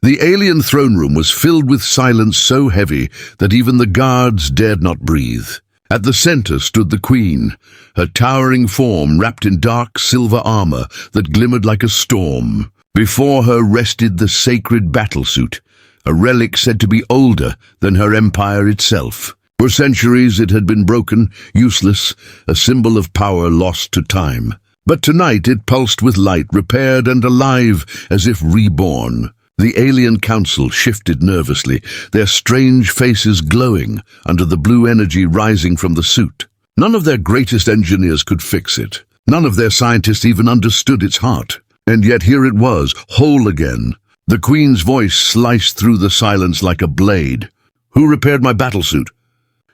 The alien throne room was filled with silence so heavy that even the guards dared not breathe. At the center stood the queen, her towering form wrapped in dark silver armor that glimmered like a storm. Before her rested the sacred battlesuit, a relic said to be older than her empire itself. For centuries it had been broken, useless, a symbol of power lost to time. But tonight it pulsed with light, repaired and alive, as if reborn. The alien council shifted nervously, their strange faces glowing under the blue energy rising from the suit. None of their greatest engineers could fix it. None of their scientists even understood its heart. And yet here it was, whole again. The queen's voice sliced through the silence like a blade. "Who repaired my battlesuit?"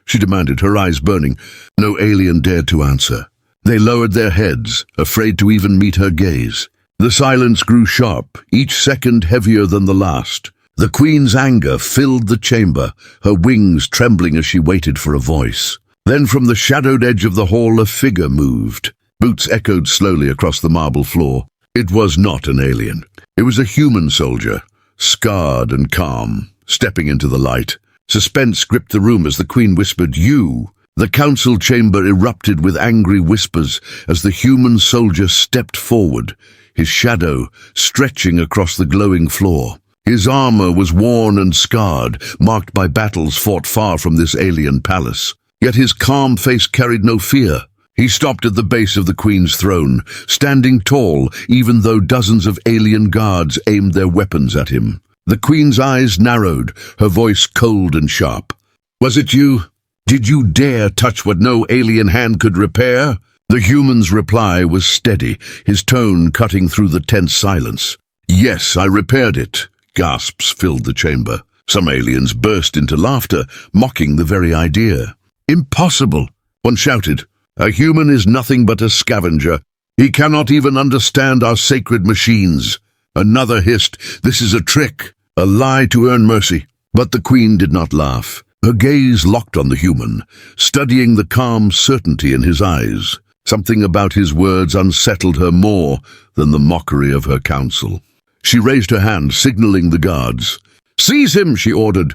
she demanded, her eyes burning. No alien dared to answer. They lowered their heads, afraid to even meet her gaze. The silence grew sharp, each second heavier than the last. The queen's anger filled the chamber, her wings trembling as she waited for a voice. Then from the shadowed edge of the hall a figure moved. Boots echoed slowly across the marble floor. It was not an alien. It was a human soldier, scarred and calm, stepping into the light. Suspense gripped the room as the queen whispered, "You!" The council chamber erupted with angry whispers as the human soldier stepped forward, his shadow stretching across the glowing floor. His armor was worn and scarred, marked by battles fought far from this alien palace. Yet his calm face carried no fear. He stopped at the base of the queen's throne, standing tall even though dozens of alien guards aimed their weapons at him. The queen's eyes narrowed, her voice cold and sharp. "Was it you? Did you dare touch what no alien hand could repair?" The human's reply was steady, his tone cutting through the tense silence. "Yes, I repaired it." Gasps filled the chamber. Some aliens burst into laughter, mocking the very idea. "Impossible!" one shouted. "A human is nothing but a scavenger. He cannot even understand our sacred machines." Another hissed, "This is a trick, a lie to earn mercy." But the queen did not laugh. Her gaze locked on the human, studying the calm certainty in his eyes. Something about his words unsettled her more than the mockery of her counsel. She raised her hand, signaling the guards. "Seize him," she ordered.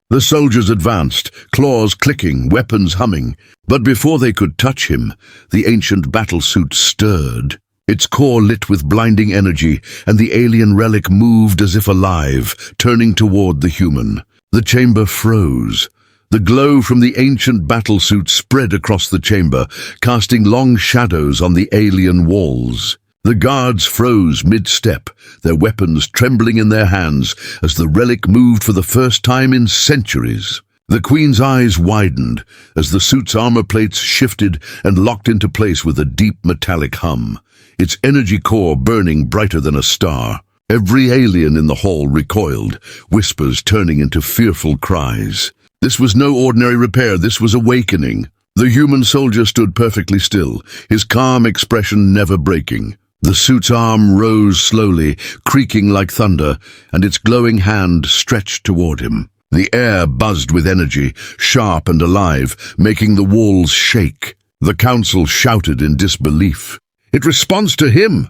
The soldiers advanced, claws clicking, weapons humming. But before they could touch him, the ancient battlesuit stirred. Its core lit with blinding energy, and the alien relic moved as if alive, turning toward the human. The chamber froze. The glow from the ancient battlesuit spread across the chamber, casting long shadows on the alien walls. The guards froze mid-step, their weapons trembling in their hands as the relic moved for the first time in centuries. The queen's eyes widened as the suit's armor plates shifted and locked into place with a deep metallic hum, its energy core burning brighter than a star. Every alien in the hall recoiled, whispers turning into fearful cries. This was no ordinary repair, this was awakening. The human soldier stood perfectly still, his calm expression never breaking. The suit's arm rose slowly, creaking like thunder, and its glowing hand stretched toward him. The air buzzed with energy, sharp and alive, making the walls shake. The council shouted in disbelief. "It responds to him!"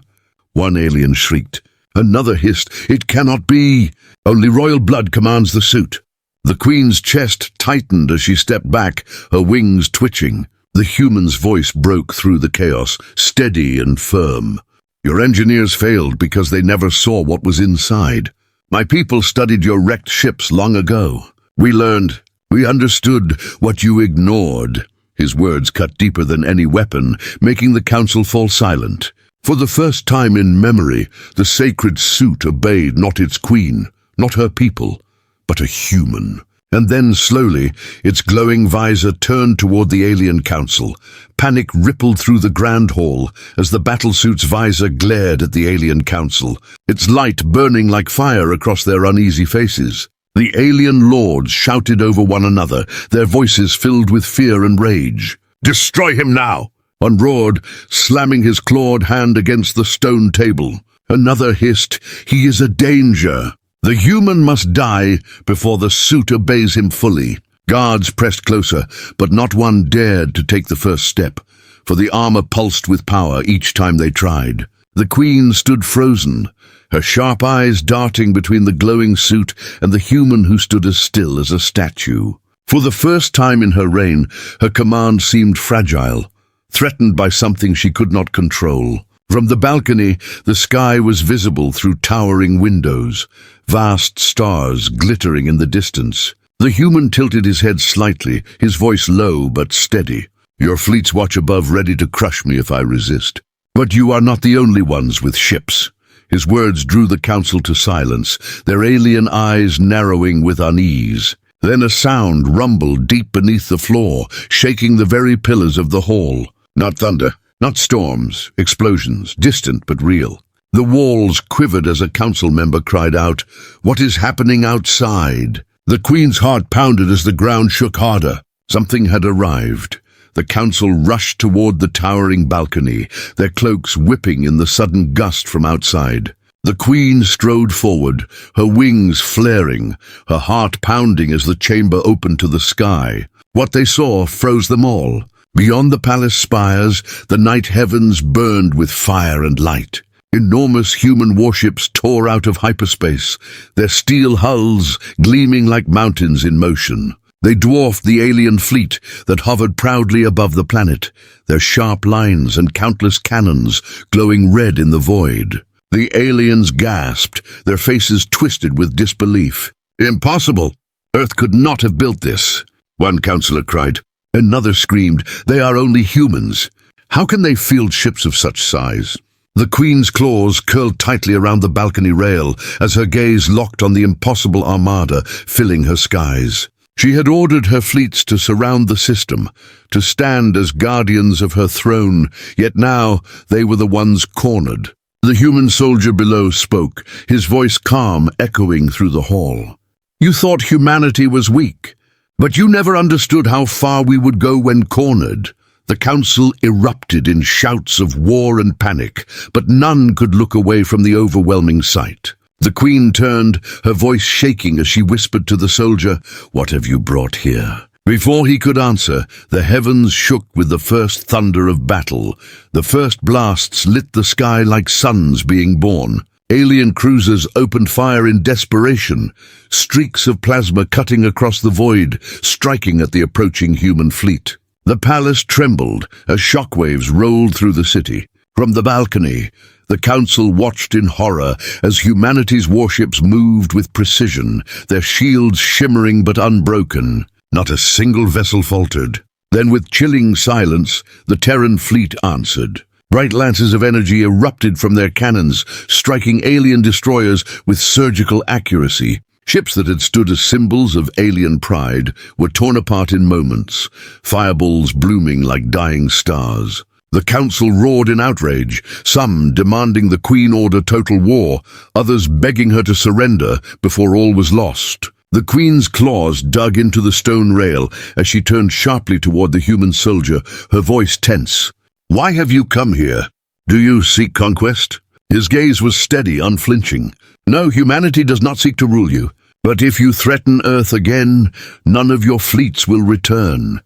One alien shrieked. Another hissed, "It cannot be! Only royal blood commands the suit." The queen's chest tightened as she stepped back, her wings twitching. The human's voice broke through the chaos, steady and firm. "Your engineers failed because they never saw what was inside. My people studied your wrecked ships long ago. We learned, we understood what you ignored." His words cut deeper than any weapon, making the council fall silent. For the first time in memory, the sacred suit obeyed not its queen, not her people, but a human. And then, slowly, its glowing visor turned toward the alien council. Panic rippled through the grand hall as the battlesuit's visor glared at the alien council, its light burning like fire across their uneasy faces. The alien lords shouted over one another, their voices filled with fear and rage. "Destroy him now!" one roared, slamming his clawed hand against the stone table. Another hissed, "He is a danger." The human must die before the suit obeys him fully. Guards pressed closer, but not one dared to take the first step, for the armor pulsed with power each time they tried. The queen stood frozen, her sharp eyes darting between the glowing suit and the human who stood as still as a statue. For the first time in her reign, her command seemed fragile, threatened by something she could not control. From the balcony, the sky was visible through towering windows, vast stars glittering in the distance. The human tilted his head slightly, his voice low but steady. "Your fleets watch above, ready to crush me if I resist. But you are not the only ones with ships." His words drew the council to silence, their alien eyes narrowing with unease. Then a sound rumbled deep beneath the floor, shaking the very pillars of the hall. Not thunder, not storms, explosions, distant but real. The walls quivered as a council member cried out, "What is happening outside?" The Queen's heart pounded as the ground shook harder. Something had arrived. The council rushed toward the towering balcony, their cloaks whipping in the sudden gust from outside. The Queen strode forward, her wings flaring, her heart pounding as the chamber opened to the sky. What they saw froze them all. Beyond the palace spires, the night heavens burned with fire and light. Enormous human warships tore out of hyperspace, their steel hulls gleaming like mountains in motion. They dwarfed the alien fleet that hovered proudly above the planet, their sharp lines and countless cannons glowing red in the void. The aliens gasped, their faces twisted with disbelief. "Impossible! Earth could not have built this," one counselor cried. Another screamed, "They are only humans. How can they field ships of such size?" The Queen's claws curled tightly around the balcony rail as her gaze locked on the impossible armada filling her skies. She had ordered her fleets to surround the system, to stand as guardians of her throne, yet now they were the ones cornered. The human soldier below spoke, his voice calm, echoing through the hall. "You thought humanity was weak, but you never understood how far we would go when cornered." The council erupted in shouts of war and panic, but none could look away from the overwhelming sight. The Queen turned, her voice shaking as she whispered to the soldier, "What have you brought here?" Before he could answer, the heavens shook with the first thunder of battle. The first blasts lit the sky like suns being born. Alien cruisers opened fire in desperation, streaks of plasma cutting across the void, striking at the approaching human fleet. The palace trembled as shockwaves rolled through the city. From the balcony, the council watched in horror as humanity's warships moved with precision, their shields shimmering but unbroken. Not a single vessel faltered. Then with chilling silence, the Terran fleet answered. Bright lances of energy erupted from their cannons, striking alien destroyers with surgical accuracy. Ships that had stood as symbols of alien pride were torn apart in moments, fireballs blooming like dying stars. The council roared in outrage, some demanding the Queen order total war, others begging her to surrender before all was lost. The Queen's claws dug into the stone rail as she turned sharply toward the human soldier, her voice tense. "Why have you come here? Do you seek conquest?" His gaze was steady, unflinching. "No, humanity does not seek to rule you. But if you threaten Earth again, none of your fleets will return."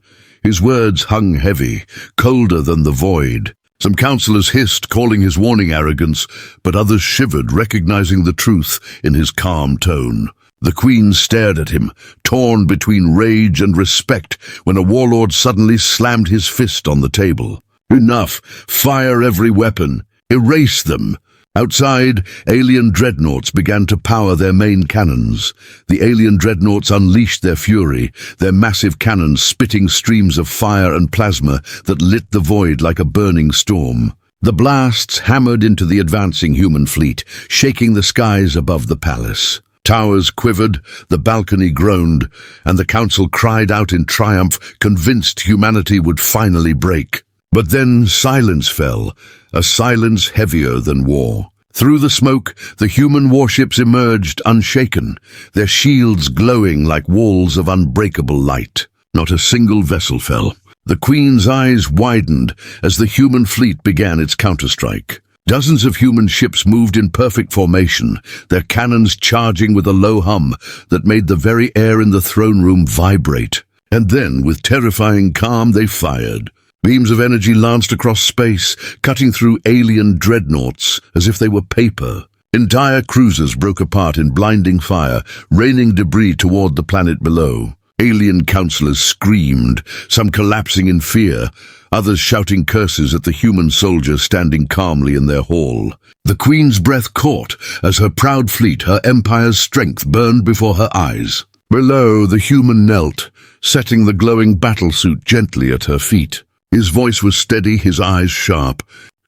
His words hung heavy, colder than the void. Some councillors hissed, calling his warning arrogance, but others shivered, recognizing the truth in his calm tone. The Queen stared at him, torn between rage and respect, when a warlord suddenly slammed his fist on the table. "Enough! Fire every weapon! Erase them!" Outside, alien dreadnoughts began to power their main cannons. The alien dreadnoughts unleashed their fury, their massive cannons spitting streams of fire and plasma that lit the void like a burning storm. The blasts hammered into the advancing human fleet, shaking the skies above the palace. Towers quivered, the balcony groaned, and the council cried out in triumph, convinced humanity would finally break. But then silence fell, a silence heavier than war. Through the smoke, the human warships emerged unshaken, their shields glowing like walls of unbreakable light. Not a single vessel fell. The Queen's eyes widened as the human fleet began its counterstrike. Dozens of human ships moved in perfect formation, their cannons charging with a low hum that made the very air in the throne room vibrate. And then, with terrifying calm, they fired. Beams of energy lanced across space, cutting through alien dreadnoughts as if they were paper. Entire cruisers broke apart in blinding fire, raining debris toward the planet below. Alien councillors screamed, some collapsing in fear, others shouting curses at the human soldiers standing calmly in their hall. The Queen's breath caught as her proud fleet, her empire's strength, burned before her eyes. Below, the human knelt, setting the glowing battlesuit gently at her feet. His voice was steady, his eyes sharp.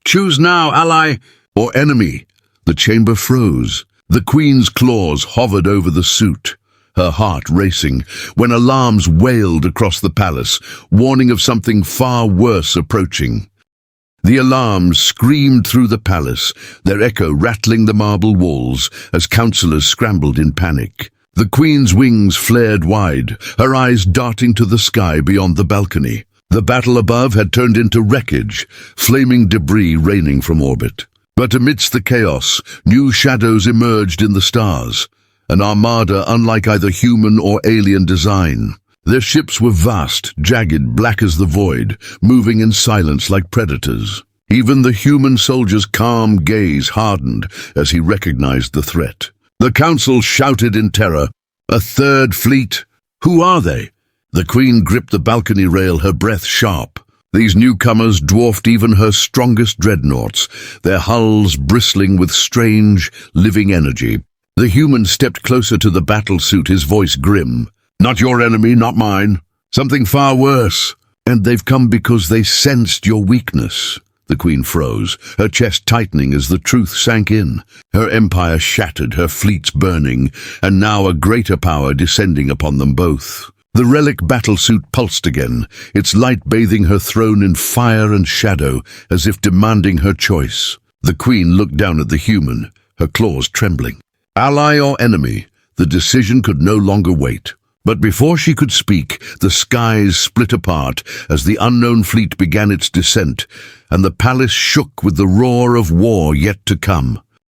"Choose now, ally or enemy." The chamber froze. The Queen's claws hovered over the suit, her heart racing, when alarms wailed across the palace, warning of something far worse approaching. The alarms screamed through the palace, their echo rattling the marble walls as councillors scrambled in panic. The Queen's wings flared wide, her eyes darting to the sky beyond the balcony. The battle above had turned into wreckage, flaming debris raining from orbit. But amidst the chaos, new shadows emerged in the stars, an armada unlike either human or alien design. Their ships were vast, jagged, black as the void, moving in silence like predators. Even the human soldier's calm gaze hardened as he recognized the threat. The council shouted in terror, "A third fleet? Who are they?" The Queen gripped the balcony rail, her breath sharp. These newcomers dwarfed even her strongest dreadnoughts, their hulls bristling with strange, living energy. The human stepped closer to the battlesuit, his voice grim. "Not your enemy, not mine. Something far worse. And they've come because they sensed your weakness." The Queen froze, her chest tightening as the truth sank in. Her empire shattered, her fleets burning, and now a greater power descending upon them both. The relic battlesuit pulsed again, its light bathing her throne in fire and shadow, as if demanding her choice. The Queen looked down at the human, her claws trembling. Ally or enemy, the decision could no longer wait. But before she could speak, the skies split apart as the unknown fleet began its descent, and the palace shook with the roar of war yet to come.